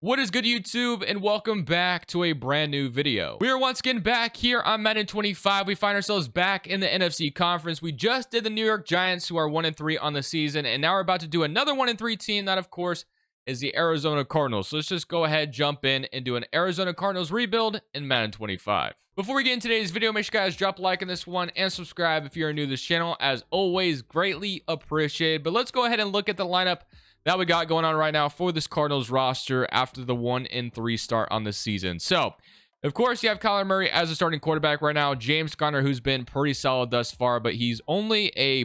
What is good, YouTube, and welcome back to a brand new video. We are once again back here on Madden 25. We find ourselves back in the NFC conference. We just did the New York Giants, who are 1-3 on the season, and now we're about to do another 1-3 team. That, of course, is the Arizona Cardinals. So let's just go ahead, jump in, and do an Arizona Cardinals rebuild in Madden 25. Before we get into today's video, make sure you guys drop a like on this one and subscribe if you're new to this channel. As always, greatly appreciated. But let's go ahead and look at the lineup that we got going on right now for this Cardinals roster after the 1-3 start on the season. So, of course, you have Kyler Murray as a starting quarterback right now. James Conner, who's been pretty solid thus far, but he's only a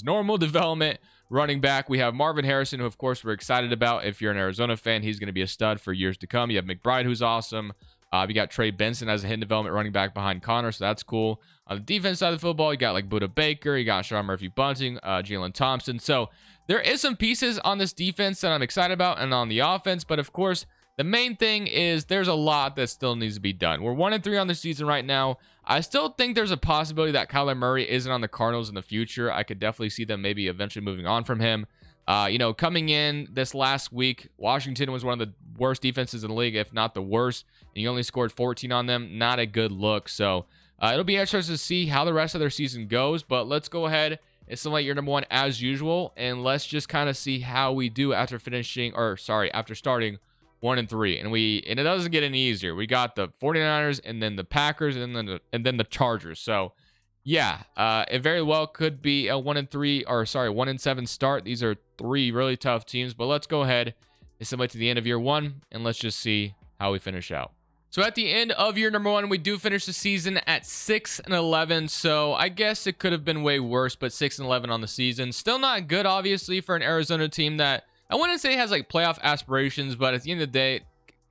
normal development running back. We have Marvin Harrison, who, of course, we're excited about. If you're an Arizona fan, he's going to be a stud for years to come. You have McBride, who's awesome. You got Trey Benson as a hidden development running back behind Connor, so that's cool. On the defense side of the football, you got like Budda Baker, you got Sean Murphy-Bunting, Jalen Thompson. So there is some pieces on this defense that I'm excited about, and on the offense, but of course, the main thing is there's a lot that still needs to be done. We're 1-3 on the season right now. I still think there's a possibility that Kyler Murray isn't on the Cardinals in the future. I could definitely see them maybe eventually moving on from him. Coming in this last week, Washington was one of the worst defenses in the league, if not the worst, and you only scored 14 on them. Not a good look. So it'll be interesting to see how the rest of their season goes, but let's go ahead and select your number one as usual, and let's just kind of see how we do after starting 1-3. And it doesn't get any easier. We got the 49ers, and then the Packers, and then the Chargers. So yeah, it very well could be a 1-7 start. These are three really tough teams, but let's go ahead and simulate to the end of year one, and let's just see how we finish out. So at the end of year number one, we do finish the season at 6-11. So I guess it could have been way worse, but 6-11 on the season. Still not good, obviously, for an Arizona team that I wouldn't say has like playoff aspirations, but at the end of the day,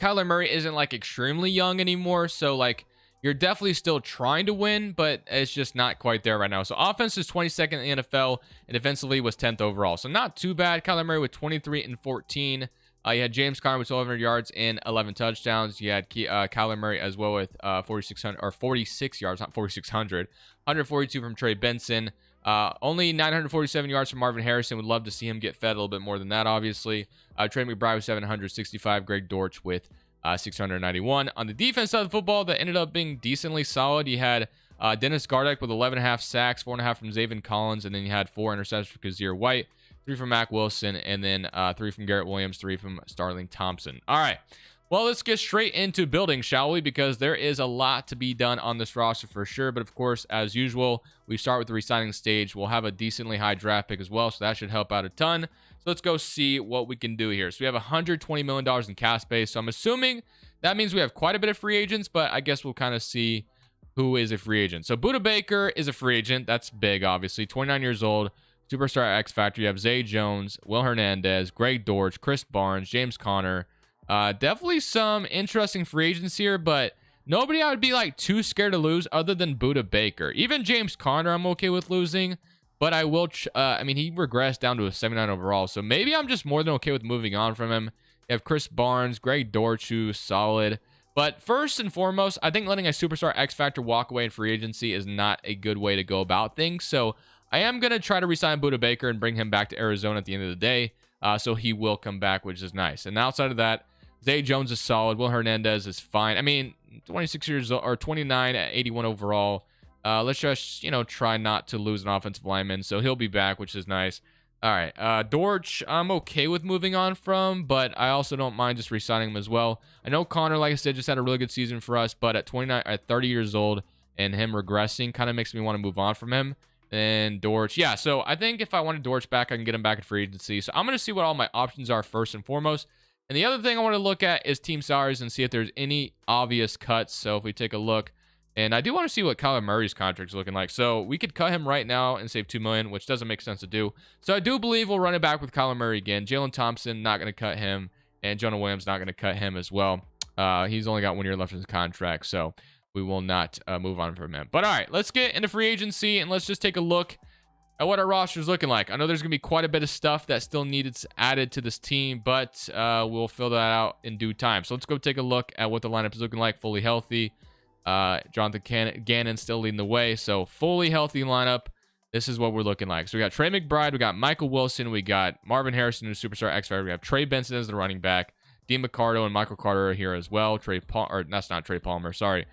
Kyler Murray isn't like extremely young anymore. So like you're definitely still trying to win, but it's just not quite there right now. So offense is 22nd in the NFL, and defensively was 10th overall. So not too bad. Kyler Murray with 23 and 14. You had James Conner with 1,200 yards and 11 touchdowns. You had Kyler Murray as well with 46 yards, not 4,600. 142 from Trey Benson. Only 947 yards from Marvin Harrison. Would love to see him get fed a little bit more than that, obviously. Trey McBride with 765. Greg Dortch with 691. On the defense side of the football, that ended up being decently solid. You had Dennis Gardeck with 11.5 sacks, 4.5 from Zaven Collins, and then you had 4 interceptions for Kazir White, 3 from Mack Wilson, and then 3 from Garrett Williams, 3 from Starling Thompson. All right. Well, let's get straight into building, shall we? Because there is a lot to be done on this roster for sure. But of course, as usual, we start with the re-signing stage. We'll have a decently high draft pick as well, so that should help out a ton. So let's go see what we can do here. So we have $120 million in cap space. So I'm assuming that means we have quite a bit of free agents, but I guess we'll kind of see who is a free agent. So Budda Baker is a free agent. That's big, obviously. 29 years old. Superstar X Factor. You have Zay Jones, Will Hernandez, Greg Dortch, Chris Barnes, James Conner. Definitely some interesting free agents here, but nobody I would be like too scared to lose other than Budda Baker. Even James Conner I'm okay with losing, but I will he regressed down to a 79 overall, so maybe I'm just more than okay with moving on from him. You have Chris Barnes, Greg Dortch, who's solid, but first and foremost, I think letting a superstar X Factor walk away in free agency is not a good way to go about things. So I am going to try to re-sign Budda Baker and bring him back to Arizona at the end of the day. So he will come back, which is nice. And outside of that, Zay Jones is solid. Will Hernandez is fine. I mean, 26 years old, or 29 at 81 overall. Let's just, try not to lose an offensive lineman. So he'll be back, which is nice. All right. Dortch, I'm okay with moving on from, but I also don't mind just re-signing him as well. I know Connor, like I said, just had a really good season for us, but at 30 years old and him regressing kind of makes me want to move on from him. And Dortch, yeah, so I think if I wanted Dortch back, I can get him back at free agency. So I'm going to see what all my options are first and foremost. And the other thing I want to look at is team salaries and see if there's any obvious cuts. So if we take a look, and I do want to see what Kyler Murray's contract is looking like. So we could cut him right now and save $2 million, which doesn't make sense to do. So I do believe we'll run it back with Kyler Murray again. Jalen Thompson, not going to cut him. And Jonah Williams, not going to cut him as well. He's only got 1 year left in his contract, so we will not move on from him. But all right, let's get into free agency, and let's just take a look at what our roster is looking like. I know there's going to be quite a bit of stuff that still needs added to this team, but we'll fill that out in due time. So let's go take a look at what the lineup is looking like, fully healthy. Jonathan Gannon still leading the way, so fully healthy lineup. This is what we're looking like. So we got Trey McBride, we got Michael Wilson, we got Marvin Harrison, who's Superstar X Factor. We have Trey Benson as the running back. Dean McCardo and Michael Carter are here as well. Or that's not Trey Palmer, sorry.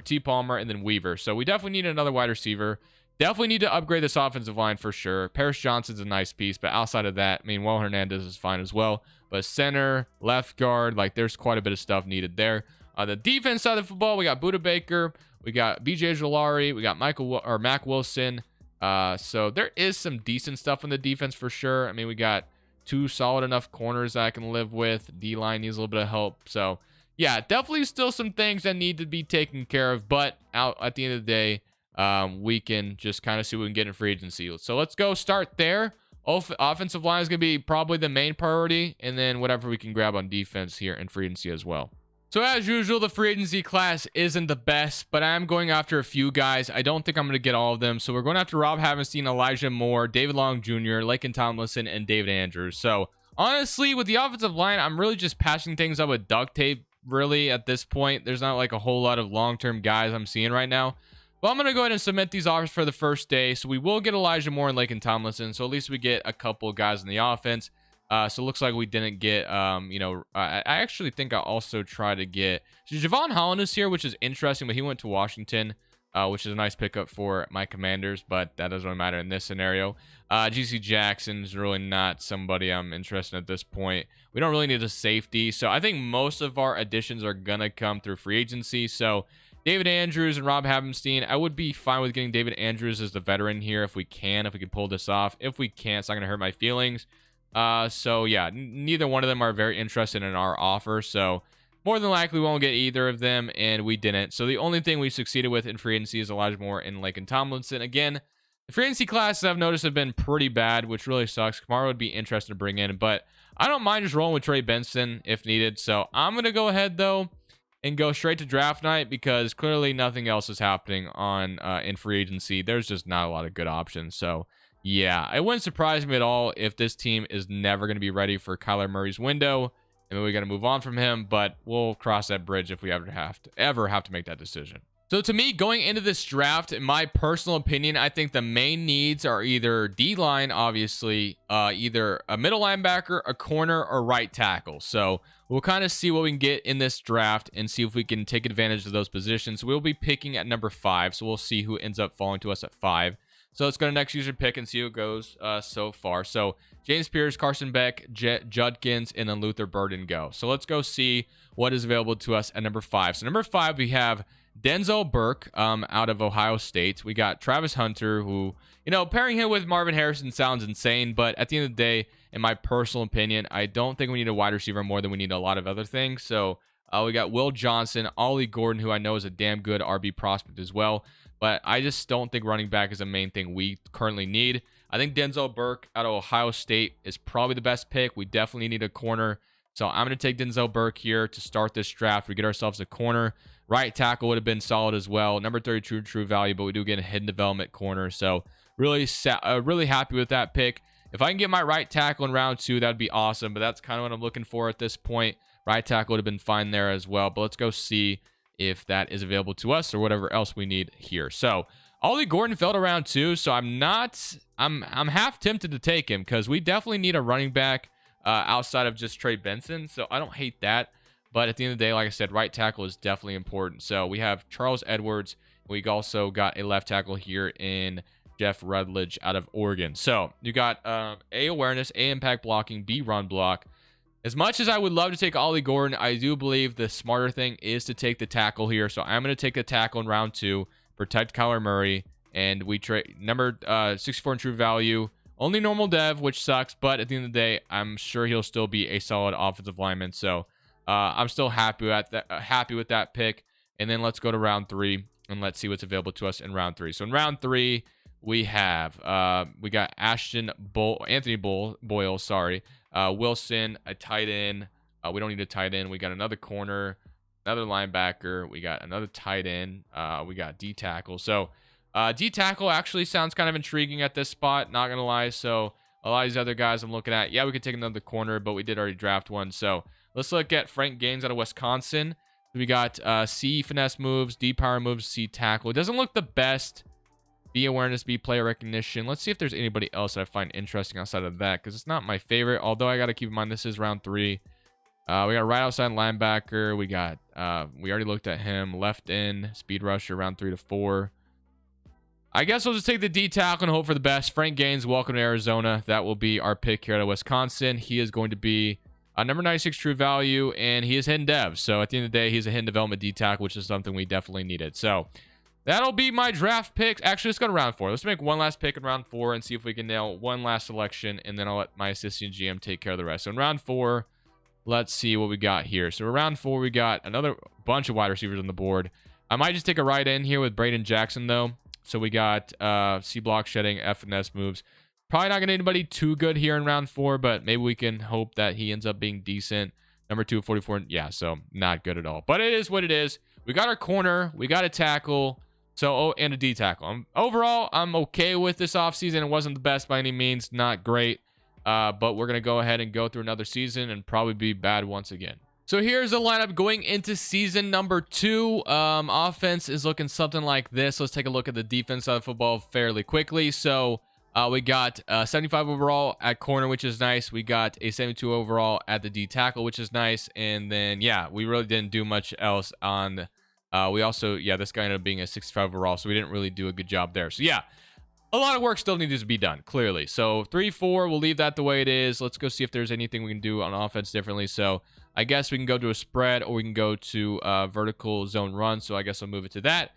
T. Palmer, and then Weaver. So we definitely need another wide receiver. Definitely need to upgrade this offensive line for sure. Paris Johnson's a nice piece, but outside of that, I mean, Will Hernandez is fine as well. But center, left guard, like there's quite a bit of stuff needed there. The defense side of the football, we got Buda Baker, we got BJ Jolari, we got Mac Wilson. So there is some decent stuff on the defense for sure. I mean, we got 2 solid enough corners that I can live with. D-line needs a little bit of help. So yeah, definitely still some things that need to be taken care of. But out at the end of the day, we can just kind of see what we can get in free agency. So let's go start there. Offensive line is going to be probably the main priority, and then whatever we can grab on defense here in free agency as well. So as usual, the free agency class isn't the best, but I am going after a few guys. I don't think I'm going to get all of them. So we're going after Rob Havenstein, Elijah Moore, David Long Jr., Laken Tomlinson, and David Andrews. So honestly, with the offensive line, I'm really just patching things up with duct tape, really, at this point. There's not like a whole lot of long-term guys I'm seeing right now. But I'm going to go ahead and submit these offers for the first day. So we will get Elijah Moore and Laken Tomlinson. So at least we get a couple of guys in the offense. So it looks like we didn't get, I actually think I also tried to get, so Javon Holland is here, which is interesting, but he went to Washington, which is a nice pickup for my Commanders, but that doesn't really matter in this scenario. GC Jackson is really not somebody I'm interested in at this point. We don't really need a safety. So I think most of our additions are going to come through free agency. So David Andrews and Rob Havenstein, I would be fine with getting David Andrews as the veteran here if we can pull this off. If we can't, it's not going to hurt my feelings. So yeah, neither one of them are very interested in our offer. So more than likely we won't get either of them, and we didn't. So the only thing we succeeded with in free agency is Elijah Moore and Laken Tomlinson. Again, the free agency classes I've noticed have been pretty bad, which really sucks. Kamara would be interesting to bring in, but I don't mind just rolling with Trey Benson if needed. So I'm going to go ahead though and go straight to draft night, because clearly nothing else is happening on in free agency. There's just not a lot of good options. So yeah, it wouldn't surprise me at all if this team is never going to be ready for Kyler Murray's window, and we got to move on from him. But we'll cross that bridge if we ever have to make that decision. So to me, going into this draft, in my personal opinion, I think the main needs are either D-line, obviously, either a middle linebacker, a corner, or right tackle. So we'll kind of see what we can get in this draft and see if we can take advantage of those positions. We'll be picking at number 5, so we'll see who ends up falling to us at 5. So let's go to next user pick and see who goes so far. So James Pierce, Carson Beck, Judkins, and then Luther Burden go. So let's go see what is available to us at number 5. So number 5, we have Denzel Burke out of Ohio State. We got Travis Hunter, who, pairing him with Marvin Harrison sounds insane, but at the end of the day, in my personal opinion, I don't think we need a wide receiver more than we need a lot of other things. So we got Will Johnson, Ollie Gordon, who I know is a damn good RB prospect as well, but I just don't think running back is the main thing we currently need. I think Denzel Burke out of Ohio State is probably the best pick. We definitely need a corner. So I'm going to take Denzel Burke here to start this draft. We get ourselves a corner. Right tackle would have been solid as well. Number 32 true value, but we do get a hidden development corner. So really happy with that pick. If I can get my right tackle in round 2, that would be awesome. But that's kind of what I'm looking for at this point. Right tackle would have been fine there as well. But let's go see if that is available to us or whatever else we need here. So Ollie Gordon fell to round 2. So I'm half tempted to take him, because we definitely need a running back outside of just Trey Benson. So I don't hate that. But at the end of the day, like I said, right tackle is definitely important. So we have Charles Edwards. We also got a left tackle here in Jeff Rutledge out of Oregon. So you got A, awareness, A, impact blocking, B, run block. As much as I would love to take Ollie Gordon, I do believe the smarter thing is to take the tackle here. So I'm going to take the tackle in round 2, protect Kyler Murray, and we trade number 64 in true value. Only normal dev, which sucks, but at the end of the day, I'm sure he'll still be a solid offensive lineman. So I'm still happy with that pick. And then let's go to round 3 and let's see what's available to us in round 3. So in round 3, we have we got Anthony Boyle, Wilson, a tight end. We don't need a tight end. We got another corner, another linebacker. We got another tight end. We got D tackle. So D tackle actually sounds kind of intriguing at this spot, not gonna lie. So a lot of these other guys I'm looking at, yeah, we could take another corner, but we did already draft one. So let's look at Frank Gaines out of Wisconsin. We got C finesse moves, D power moves, C tackle. It doesn't look the best. B awareness, B player recognition. Let's see if there's anybody else that I find interesting outside of that, because it's not my favorite. Although I got to keep in mind this is round 3. We got right outside linebacker. We got we already looked at him. Left end, speed rusher, round 3 to 4. I guess we'll just take the D tackle and hope for the best. Frank Gaines, welcome to Arizona. That will be our pick here out of Wisconsin. He is going to be number 96 true value, and he is hidden dev. So at the end of the day, he's a hidden development D tackle, which is something we definitely needed. So that'll be my draft picks. Actually, let's go to round 4. Let's make one last pick in round 4 and see if we can nail one last selection, and then I'll let my assistant GM take care of the rest. So in round 4, let's see what we got here. So around 4, we got another bunch of wide receivers on the board. I might just take a right end here with Braden Jackson, though. So we got C block shedding, F and S moves. Probably not going to anybody too good here in round 4, but maybe we can hope that he ends up being decent. Number 2, 44. Yeah, so not good at all. But it is what it is. We got our corner. We got a tackle. So, and a D tackle. Overall, I'm okay with this offseason. It wasn't the best by any means. Not great. But we're going to go ahead and go through another season and probably be bad once again. So here's the lineup going into season number 2. Offense is looking something like this. Let's take a look at the defense side of football fairly quickly. So we got 75 overall at corner, which is nice. We got a 72 overall at the D tackle, which is nice. And then, yeah, we really didn't do much else on... we also, yeah, this guy ended up being a 65 overall, so we didn't really do a good job there. So, yeah, a lot of work still needs to be done, clearly. So 3-4, we'll leave that the way it is. Let's go see if there's anything we can do on offense differently. So I guess we can go to a spread, or we can go to vertical zone run. So I guess I'll move it to that.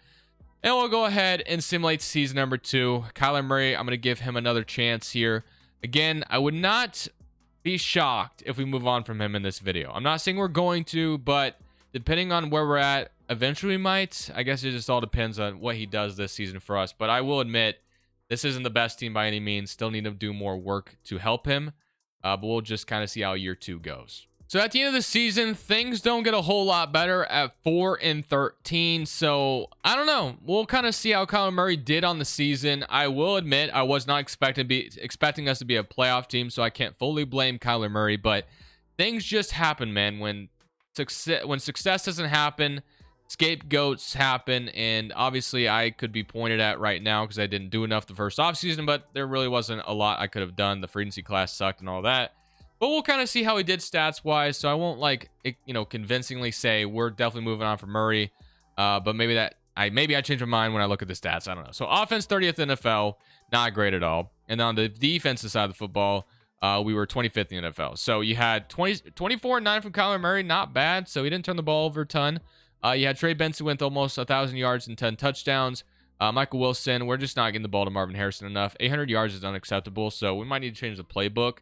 And we'll go ahead and simulate season number 2. Kyler Murray, I'm going to give him another chance here. Again, I would not be shocked if we move on from him in this video. I'm not saying we're going to, but depending on where we're at, eventually we might. I guess it just all depends on what he does this season for us. But I will admit, this isn't the best team by any means. Still need to do more work to help him. But we'll just kind of see how year 2 goes. So at the end of the season, things don't get a whole lot better at 4-13. So I don't know. We'll kind of see how Kyler Murray did on the season. I will admit I was not expecting us to be a playoff team, so I can't fully blame Kyler Murray. But things just happen, man. When success doesn't happen, scapegoats happen, and obviously I could be pointed at right now because I didn't do enough the first offseason, but there really wasn't a lot I could have done. The free agency class sucked and all that. But we'll kind of see how he did stats-wise, so I won't, convincingly say we're definitely moving on from Murray. But maybe I changed my mind when I look at the stats. I don't know. So offense, 30th NFL, not great at all. And on the defensive side of the football, we were 25th in the NFL. So you had 24-9 from Kyler Murray, not bad. So he didn't turn the ball over a ton. You had Trey Benson with almost 1,000 yards and 10 touchdowns. Michael Wilson, we're just not getting the ball to Marvin Harrison enough. 800 yards is unacceptable, so we might need to change the playbook.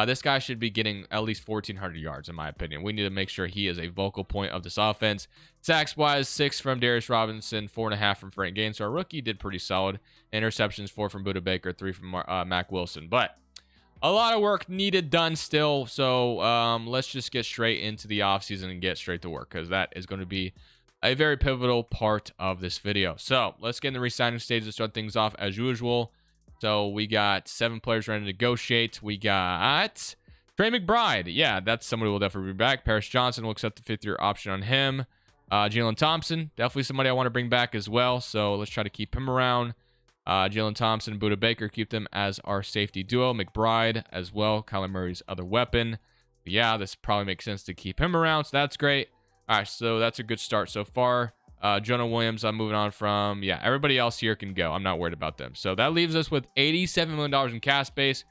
This guy should be getting at least 1,400 yards, in my opinion. We need to make sure he is a vocal point of this offense. Sacks-wise, 6 from Darius Robinson, 4.5 from Frank Gaines. So our rookie did pretty solid. Interceptions, 4 from Budda Baker, 3 from Mac Wilson. But a lot of work needed done still. So let's just get straight into the offseason and get straight to work, because that is going to be a very pivotal part of this video. So let's get in the re-signing stage to start things off as usual. So we got 7 players ready to negotiate. We got Trey McBride. Yeah, that's somebody we'll definitely bring back. Paris Johnson will accept the 5th-year option on him. Jalen Thompson, definitely somebody I want to bring back as well. So let's try to keep him around. Jalen Thompson and Budda Baker, keep them as our safety duo. McBride as well, Kyler Murray's other weapon. But yeah, this probably makes sense to keep him around, so that's great. All right, so that's a good start so far. Jonah Williams, I'm moving on from. Yeah, everybody else here can go. I'm not worried about them. So that leaves us with $87 million in cap space.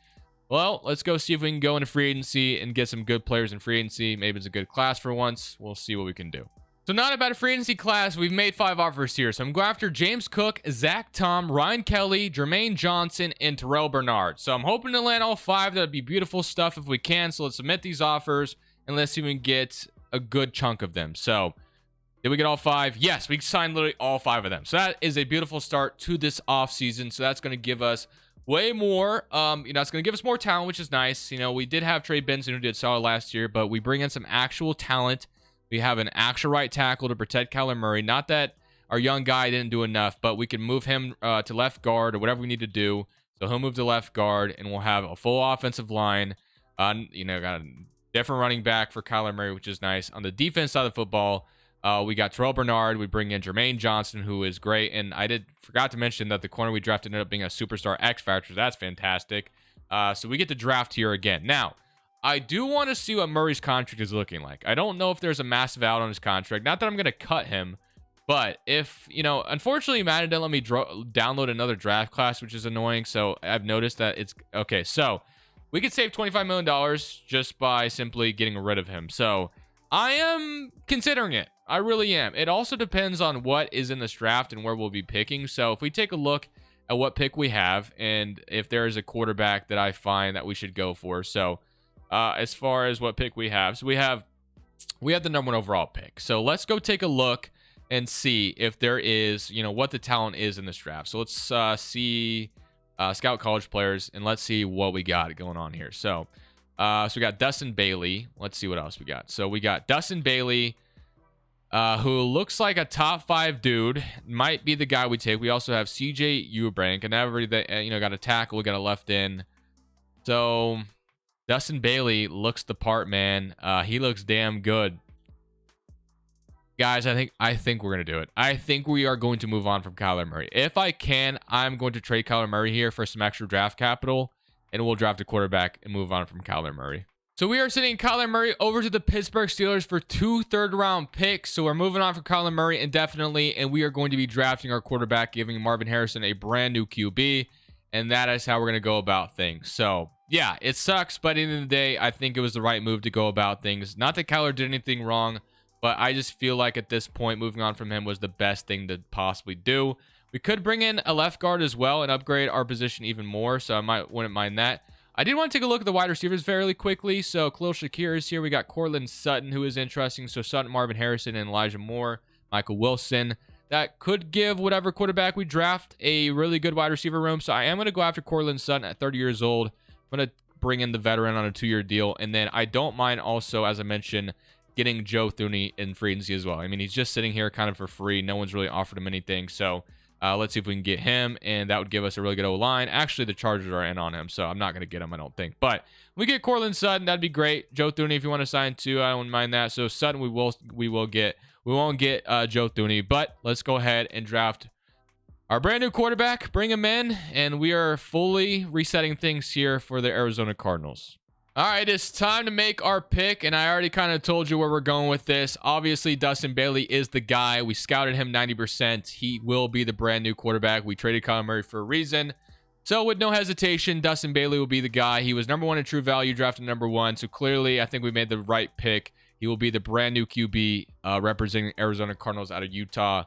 Well, let's go see if we can go into free agency and get some good players in free agency. Maybe it's a good class for once. We'll see what we can do. So not a bad free agency class. We've made 5 offers here. So I'm going after James Cook, Zach Tom, Ryan Kelly, Jermaine Johnson, and Terrell Bernard. So I'm hoping to land all 5. That'd be beautiful stuff if we can. So let's submit these offers and let's see if we can get a good chunk of them. So did we get all 5? Yes, we signed literally all 5 of them. So that is a beautiful start to this offseason. So that's going to give us way more. It's going to give us more talent, which is nice. We did have Trey Benson, who did solid last year, but we bring in some actual talent. We have an actual right tackle to protect Kyler Murray. Not that our young guy didn't do enough, but we can move him to left guard or whatever we need to do. So he'll move to left guard, and we'll have a full offensive line. Got a different running back for Kyler Murray, which is nice. On the defense side of the football, we got Terrell Bernard. We bring in Jermaine Johnson, who is great. And forgot to mention that the corner we drafted ended up being a superstar X Factor. That's fantastic. So we get to draft here again. Now, I do want to see what Murray's contract is looking like. I don't know if there's a massive out on his contract. Not that I'm going to cut him, but if, unfortunately, Madden didn't let me download another draft class, which is annoying. So I've noticed that it's okay. So we could save $25 million just by simply getting rid of him. So I am considering it. I really am. It also depends on what is in this draft and where we'll be picking. So if we take a look at what pick we have and if there is a quarterback that I find that we should go for. So as far as what pick we have, so we have the number 1 overall pick. So let's go take a look and see if there is, what the talent is in this draft. So let's see scout college players and let's see what we got going on here. So we got Dustin Bailey. Let's see what else we got. So we got Dustin Bailey, who looks like a top 5 dude. Might be the guy we take. We also have CJ Eubank, and everybody that got a tackle. We got a left in. So Dustin Bailey looks the part, man. He looks damn good. Guys, I think we're going to do it. I think we are going to move on from Kyler Murray. If I can, I'm going to trade Kyler Murray here for some extra draft capital, and we'll draft a quarterback and move on from Kyler Murray. So we are sending Kyler Murray over to the Pittsburgh Steelers for 2 third-round picks. So we're moving on from Kyler Murray indefinitely, and we are going to be drafting our quarterback, giving Marvin Harrison a brand new QB, and that is how we're going to go about things. So yeah, it sucks, but at the end of the day, I think it was the right move to go about things. Not that Kyler did anything wrong, but I just feel like at this point, moving on from him was the best thing to possibly do. We could bring in a left guard as well and upgrade our position even more, so I wouldn't mind that. I did want to take a look at the wide receivers fairly quickly. So Khalil Shakir is here. We got Cortland Sutton, who is interesting. So Sutton, Marvin Harrison, and Elijah Moore, Michael Wilson. That could give whatever quarterback we draft a really good wide receiver room. So I am going to go after Cortland Sutton at 30 years old. I'm going to bring in the veteran on a 2-year deal. And then I don't mind also, as I mentioned, getting Joe Thuney in free agency as well. I mean, he's just sitting here kind of for free. No one's really offered him anything. So let's see if we can get him, and that would give us a really good O-line. Actually, the Chargers are in on him, so I'm not going to get him, I don't think. But we get Cortland Sutton, that'd be great. Joe Thuney, if you want to sign too, I don't mind that. So Sutton, we will get. We won't get Joe Thuney, but let's go ahead and draft our brand new quarterback, bring him in, and we are fully resetting things here for the Arizona Cardinals. All right, it's time to make our pick, and I already kind of told you where we're going with this. Obviously, Dustin Bailey is the guy. We scouted him 90%. He will be the brand new quarterback. We traded Kyler Murray for a reason. So with no hesitation, Dustin Bailey will be the guy. He was number 1 in true value, drafted number 1. So clearly, I think we made the right pick. He will be the brand new QB representing Arizona Cardinals out of Utah.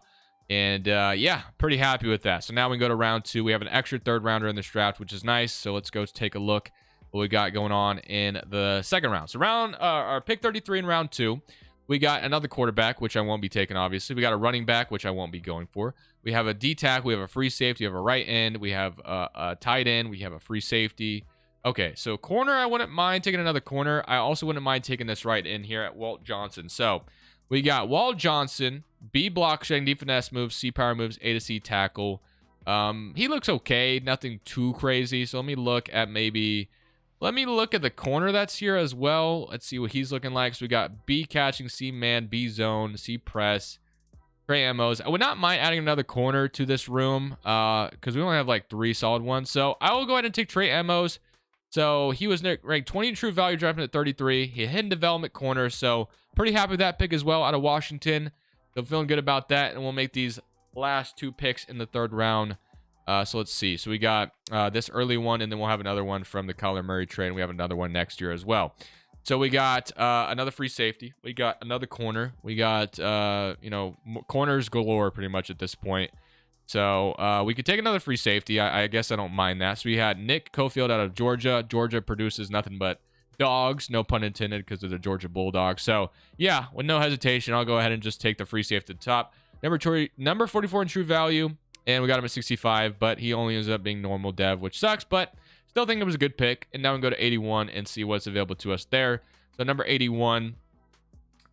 And yeah, pretty happy with that. So now we can go to round 2. We have an extra 3rd rounder in this draft, which is nice. So let's go take a look what we got going on in the 2nd round. So our pick 33 in round 2, we got another quarterback, which I won't be taking, obviously. We got a running back, which I won't be going for. We have a D-tackle, we have a free safety, we have a right end, we have a tight end, we have a free safety. Okay, so corner, I wouldn't mind taking another corner. I also wouldn't mind taking this right end here at Walt Johnson. So we got Walt Johnson, B block shedding, D finesse moves, C power moves, A to C tackle. He looks okay, nothing too crazy. So let me look at the corner that's here as well. Let's see what he's looking like. So we got B catching, C man, B zone, C press, Trey Emos. I would not mind adding another corner to this room because we only have like 3 solid ones. So I will go ahead and take Trey Emos. So he was ranked 20 in true value, drafting at 33. He hit in development corner. So pretty happy with that pick as well out of Washington. So feeling good about that. And we'll make these last 2 picks in the 3rd round. So let's see. So we got this early one, and then we'll have another one from the Kyler Murray trade. And we have another one next year as well. So we got another free safety. We got another corner. We got, corners galore pretty much at this point. So we could take another free safety. I guess I don't mind that. So we had Nick Cofield out of Georgia. Georgia produces nothing but dogs, no pun intended, because of the Georgia Bulldogs. So yeah, with no hesitation, I'll go ahead and just take the free safety at the top. Number 44 in true value. And we got him at 65, but he only ends up being normal dev, which sucks, but still think it was a good pick. And now we can go to 81 and see what's available to us there. So number 81,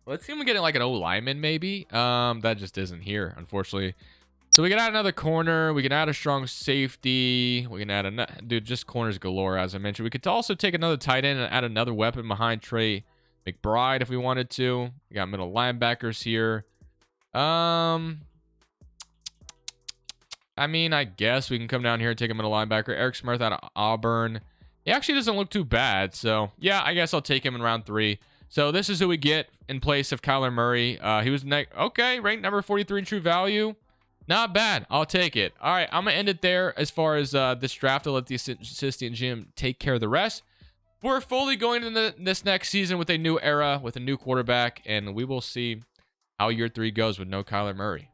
let's see if we get like an O lineman maybe. That just isn't here, unfortunately. So we can add another corner. We can add a strong safety. We can add dude, just corners galore, as I mentioned. We could also take another tight end and add another weapon behind Trey McBride if we wanted to. We got middle linebackers here. I mean, I guess we can come down here and take a middle linebacker. Eric Smith out of Auburn. He actually doesn't look too bad. So, yeah, I guess I'll take him in round 3. So, this is who we get in place of Kyler Murray. He was okay, ranked number 43 in true value. Not bad. I'll take it. All right, I'm going to end it there as far as this draft. I'll let the assistant Jim take care of the rest. We're fully going into this next season with a new era, with a new quarterback, and we will see how year 3 goes with no Kyler Murray.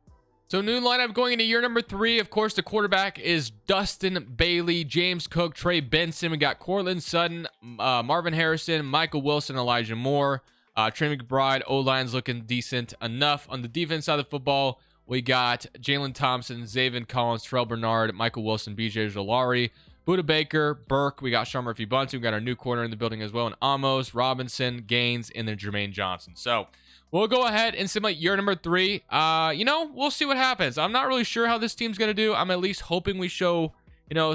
So new lineup going into year number 3. Of course, the quarterback is Dustin Bailey, James Cook, Trey Benson. We got Cortland Sutton, Marvin Harrison, Michael Wilson, Elijah Moore. Trey McBride, O-line's looking decent enough. On the defense side of the football, we got Jalen Thompson, Zaven Collins, Terrell Bernard, Michael Wilson, BJ Jolari, Buda Baker, Burke. We got Sean Murphy-Bunting. We got our new corner in the building as well, and Amos, Robinson, Gaines, and then Jermaine Johnson. So we'll go ahead and simulate year number 3. We'll see what happens. I'm not really sure how this team's going to do. I'm at least hoping we show,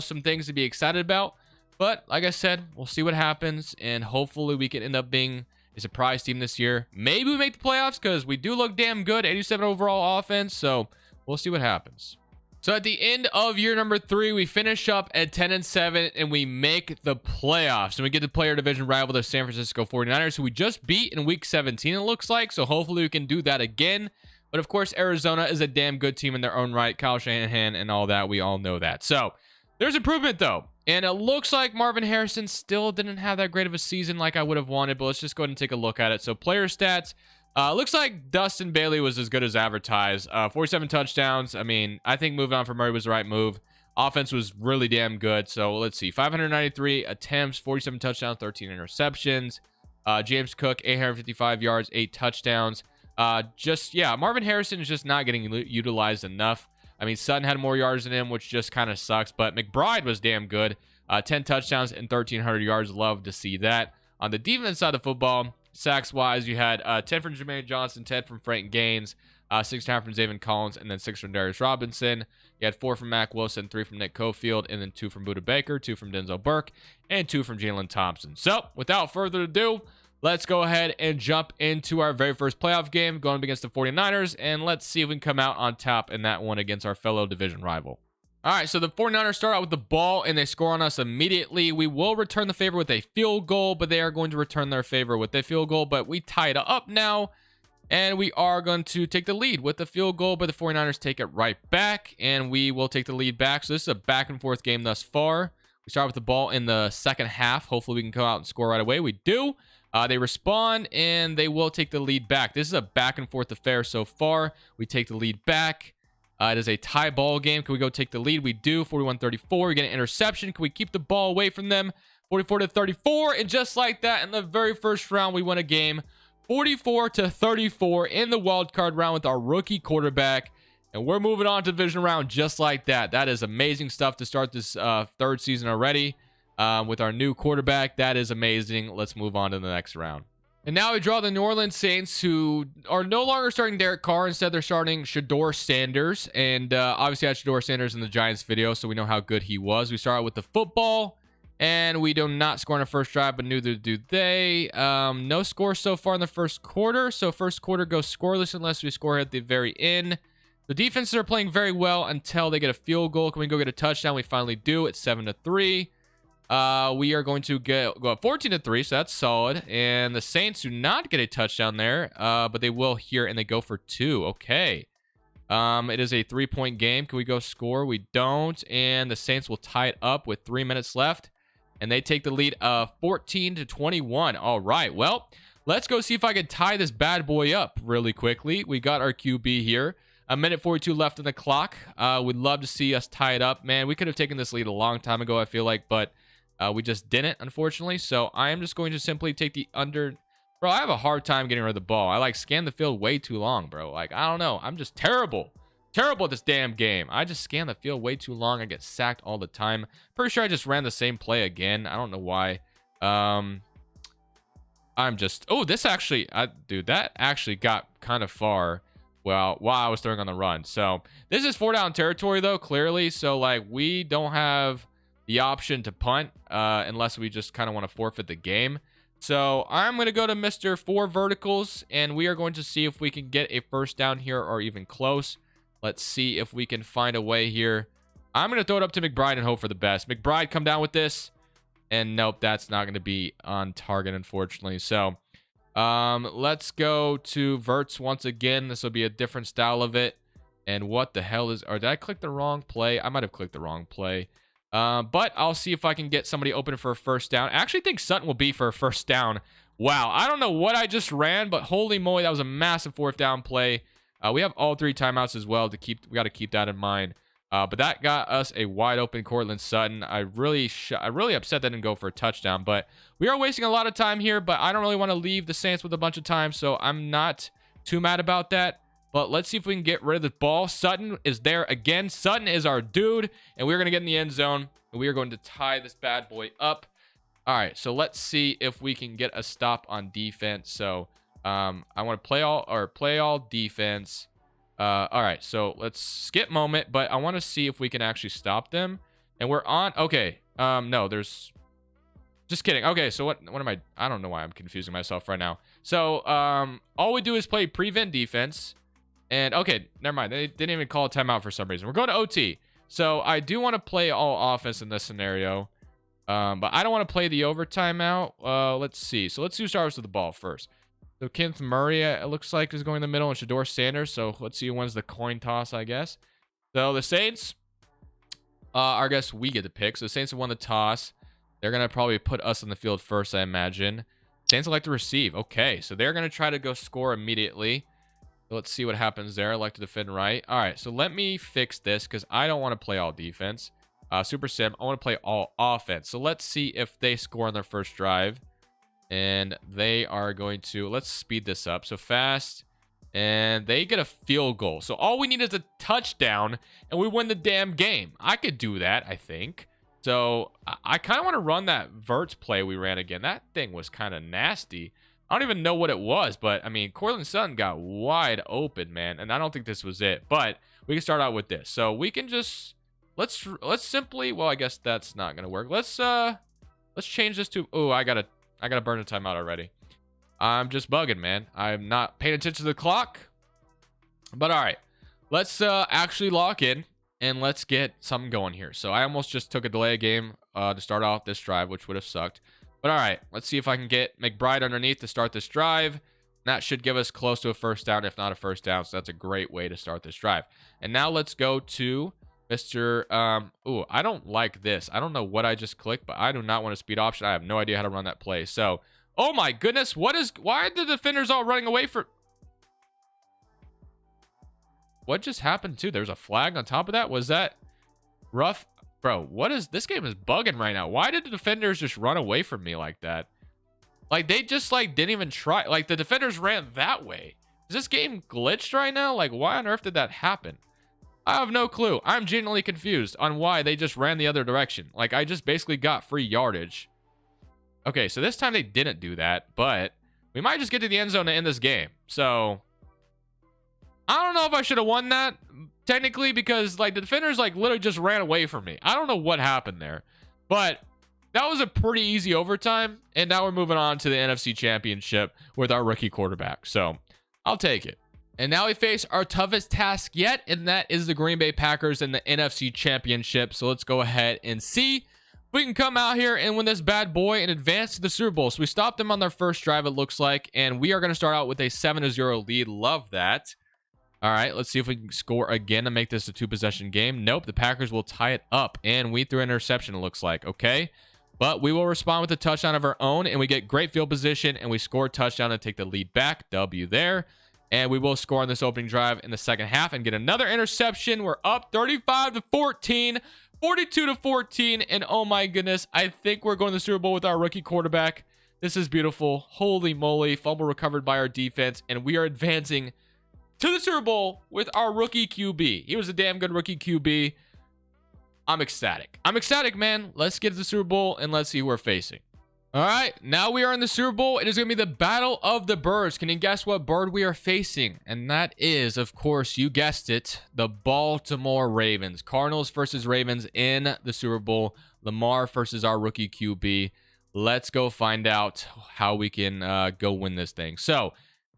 some things to be excited about. But like I said, we'll see what happens, and hopefully we can end up being a surprise team this year. Maybe we make the playoffs because we do look damn good. 87 overall offense, so we'll see what happens. So at the end of year number 3, we finish up at 10-7, and we make the playoffs. And we get to play our division rival, the San Francisco 49ers, who we just beat in week 17, it looks like. So hopefully we can do that again. But of course, Arizona is a damn good team in their own right. Kyle Shanahan and all that. We all know that. So there's improvement, though. And it looks like Marvin Harrison still didn't have that great of a season like I would have wanted. But let's just go ahead and take a look at it. So player stats. Looks like Dustin Bailey was as good as advertised. 47 touchdowns. I mean, I think moving on from Murray was the right move. Offense was really damn good. So let's see. 593 attempts, 47 touchdowns, 13 interceptions. James Cook, 855 yards, 8 touchdowns. Marvin Harrison is just not getting utilized enough. I mean, Sutton had more yards than him, which just kind of sucks. But McBride was damn good. 10 touchdowns and 1,300 yards. Love to see that. On the defense side of the football, sacks-wise, you had 10 from Jermaine Johnson, 10 from Frank Gaines, 6.5 from Zaven Collins, and then 6 from Darius Robinson. You had 4 from Mac Wilson, 3 from Nick Cofield, and then 2 from Buda Baker, 2 from Denzel Burke, and 2 from Jalen Thompson. So, without further ado, let's go ahead and jump into our very first playoff game, going up against the 49ers, and let's see if we can come out on top in that one against our fellow division rival. All right, so the 49ers start out with the ball, and they score on us immediately. We will return the favor with a field goal, but they are going to return their favor with a field goal. But we tie it up now, and we are going to take the lead with the field goal, but the 49ers take it right back, and we will take the lead back. So this is a back-and-forth game thus far. We start with the ball in the second half. Hopefully we can come out and score right away. We do. They respond, and they will take the lead back. This is a back-and-forth affair so far. We take the lead back. It is a tie ball game. Can we go take the lead? We do. 41-34. We get an interception. Can we keep the ball away from them? 44-34. And just like that, in the very first round, we win a game. 44-34 in the wild card round with our rookie quarterback. And we're moving on to division round just like that. That is amazing stuff to start this third season already with our new quarterback. That is amazing. Let's move on to the next round. And now we draw the New Orleans Saints, who are no longer starting Derek Carr. Instead, they're starting Shedeur Sanders. And obviously, I had Shedeur Sanders in the Giants video, so we know how good he was. We start out with the football, and we do not score on the first drive, but neither do they. No score so far in the first quarter. So first quarter goes scoreless unless we score at the very end. The defenses are playing very well until they get a field goal. Can we go get a touchdown? We finally do. It's 7-3. We are going to go up 14-3, so that's solid. And the Saints do not get a touchdown there, but they will here, and they go for 2. Okay. It is a 3-point game. Can we go score? We don't. And the Saints will tie it up with 3 minutes left, and they take the lead of 14-21. All right. Well, let's go see if I can tie this bad boy up really quickly. We got our QB here. 1:42 left on the clock. We'd love to see us tie it up. Man, we could have taken this lead a long time ago, I feel like, but we just didn't, unfortunately. So I am just going to simply take the under. Bro, I have a hard time getting rid of the ball. I scan the field way too long, bro. I don't know. I'm just terrible. Terrible at this damn game. I just scan the field way too long. I get sacked all the time. Pretty sure I just ran the same play again. I don't know why. I'm just. Oh, this actually. Dude, that actually got kind of far. Well, while I was throwing on the run. So this is 4-down territory, though, clearly. So, we don't have the option to punt unless we just kind of want to forfeit the game. So I'm going to go to Mr. 4 verticals, and we are going to see if we can get a first down here or even close. Let's see if we can find a way here. I'm going to throw it up to McBride and hope for the best. McBride, come down with this. And nope, that's not going to be on target, unfortunately. So let's go to verts once again. This will be a different style of it. And what the hell is... Or did I click the wrong play? I might have clicked the wrong play. But I'll see if I can get somebody open for a first down. I actually think Sutton will be for a first down. Wow, I don't know what I just ran, but holy moly, that was a massive fourth down play. We have all 3 timeouts as well to keep. We got to keep that in mind. But that got us a wide open Cortland Sutton. I really upset that didn't go for a touchdown. But we are wasting a lot of time here. But I don't really want to leave the Saints with a bunch of time, so I'm not too mad about that. But let's see if we can get rid of the ball. Sutton is there again. Sutton is our dude, and we're going to get in the end zone. And we are going to tie this bad boy up. All right, so let's see if we can get a stop on defense. So I want to play all defense. All right, so let's skip moment, but I want to see if we can actually stop them. And we're on. Okay. No, there's just kidding. Okay, so what am I don't know why I'm confusing myself right now. So all we do is play prevent defense. And okay, never mind. They didn't even call a timeout for some reason. We're going to OT. So I do want to play all offense in this scenario. But I don't want to play the overtime out. Let's see. So let's do stars with the ball first. So Kenneth Murray, it looks like, is going in the middle, and Shador Sanders. So let's see who wins the coin toss, I guess. So the Saints, I guess we get the pick. So the Saints have won the toss. They're going to probably put us on the field first, I imagine. Saints would like to receive. Okay, so they're going to try to go score immediately. So let's see what happens there. I like to defend right. All right, so let me fix this because I don't want to play all defense. Super Sim, I want to play all offense. So let's see if they score on their first drive. And they are going to... Let's speed this up. So fast. And they get a field goal. So all we need is a touchdown, and we win the damn game. I could do that, I think. So I kind of want to run that verts play we ran again. That thing was kind of nasty. I don't even know what it was, but I mean, Cortland Sutton got wide open, man. And I don't think this was it. But we can start out with this. So we can just... Let's simply... Well, I guess that's not going to work. Let's change this to... Oh, I gotta burn a timeout already. I'm just bugging, man. I'm not paying attention to the clock. But all right. Let's actually lock in, and let's get something going here. So I almost just took a delay game to start off this drive, which would have sucked. But all right. Let's see if I can get McBride underneath to start this drive. That should give us close to a first down, if not a first down. So that's a great way to start this drive. And now let's go to... Mr. I don't like this. I don't know what I just clicked, but I do not want a speed option. I have no idea how to run that play. So, oh my goodness, why are the defenders all running away for... What just happened too? There's a flag on top of that. Was that rough? Bro, what is... This game is bugging right now. Why did the defenders just run away from me like that? Like, they just, like, didn't even try. Like, the defenders ran that way. Is this game glitched right now? Like, why on earth did that happen? I have no clue. I'm genuinely confused on why they just ran the other direction. Like, I just basically got free yardage. Okay, so this time they didn't do that, but we might just get to the end zone to end this game. So, I don't know if I should have won that, technically, because, like, the defenders, like, literally just ran away from me. I don't know what happened there, but that was a pretty easy overtime, and now we're moving on to the NFC Championship with our rookie quarterback. So, I'll take it. And now we face our toughest task yet, and that is the Green Bay Packers in the NFC Championship. So let's go ahead and see if we can come out here and win this bad boy and advance to the Super Bowl. So we stopped them on their first drive, it looks like, and we are going to start out with a 7-0 lead. Love that. All right, let's see if we can score again to make this a 2-possession game. Nope, the Packers will tie it up, and we threw an interception, it looks like. Okay, but we will respond with a touchdown of our own, and we get great field position, and we score a touchdown and take the lead back. W there. And we will score on this opening drive in the second half and get another interception. We're up 35-14, 42-14. And oh my goodness, I think we're going to the Super Bowl with our rookie quarterback. This is beautiful. Holy moly. Fumble recovered by our defense. And we are advancing to the Super Bowl with our rookie QB. He was a damn good rookie QB. I'm ecstatic. I'm ecstatic, man. Let's get to the Super Bowl and let's see who we're facing. All right, now we are in the Super Bowl. It is going to be the Battle of the Birds. Can you guess what bird we are facing? And that is, of course, you guessed it, the Baltimore Ravens. Cardinals versus Ravens in the Super Bowl. Lamar versus our rookie QB. Let's go find out how we can go win this thing. So,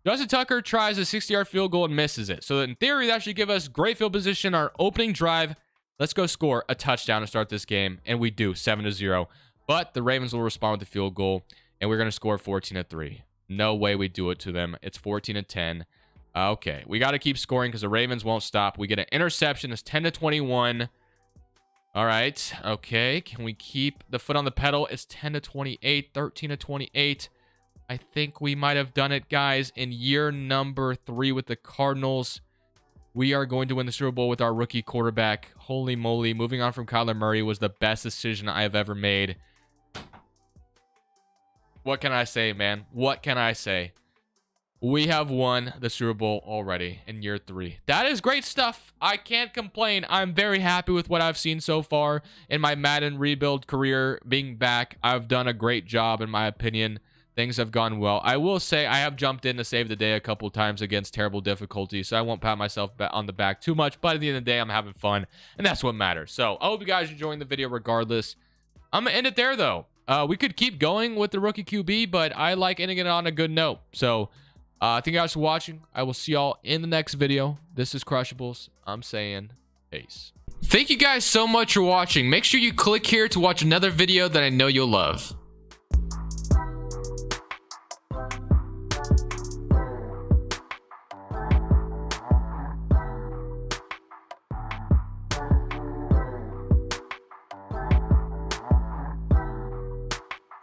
Justin Tucker tries a 60-yard field goal and misses it. So, in theory, that should give us great field position. Our opening drive, let's go score a touchdown to start this game. And we do, 7-0. but the Ravens will respond with a field goal, and we're going to score 14-3. No way we do it to them. It's 14-10. Okay, we got to keep scoring because the Ravens won't stop. We get an interception. It's 10-21. All right. Okay, can we keep the foot on the pedal? It's 10-28, 13-28. I think we might have done it, guys. In year number 3 with the Cardinals, we are going to win the Super Bowl with our rookie quarterback. Holy moly, moving on from Kyler Murray was the best decision I have ever made. What can I say, man? What can I say? We have won the Super Bowl already in year 3. That is great stuff. I can't complain. I'm very happy with what I've seen so far in my Madden Rebuild career. Being back, I've done a great job, in my opinion. Things have gone well. I will say I have jumped in to save the day a couple times against terrible difficulty, so I won't pat myself on the back too much, but at the end of the day, I'm having fun, and that's what matters. So I hope you guys are enjoying the video regardless. I'm going to end it there, though. We could keep going with the rookie QB, but I like ending it on a good note. So thank you guys for watching. I will see y'all in the next video. This is Crushables. I'm saying peace. Thank you guys so much for watching. Make sure you click here to watch another video that I know you'll love.